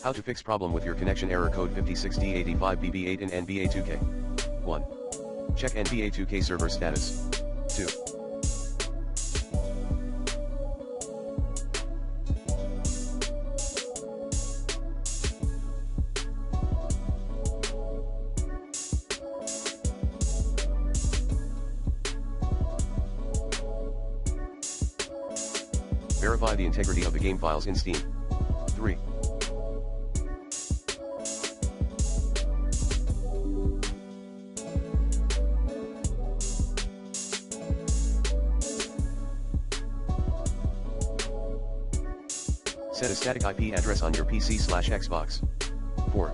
How to fix problem with your connection error code 56d85bb8 in NBA 2K. 1. Check NBA 2K server status. 2. Verify the integrity of the game files in Steam. 3. Set a static IP address on your PC/Xbox. 4.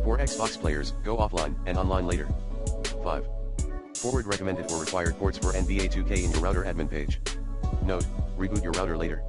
For Xbox players, go offline and online later. 5. Forward recommended or required ports for NBA 2K in your router admin page. Note, reboot your router later.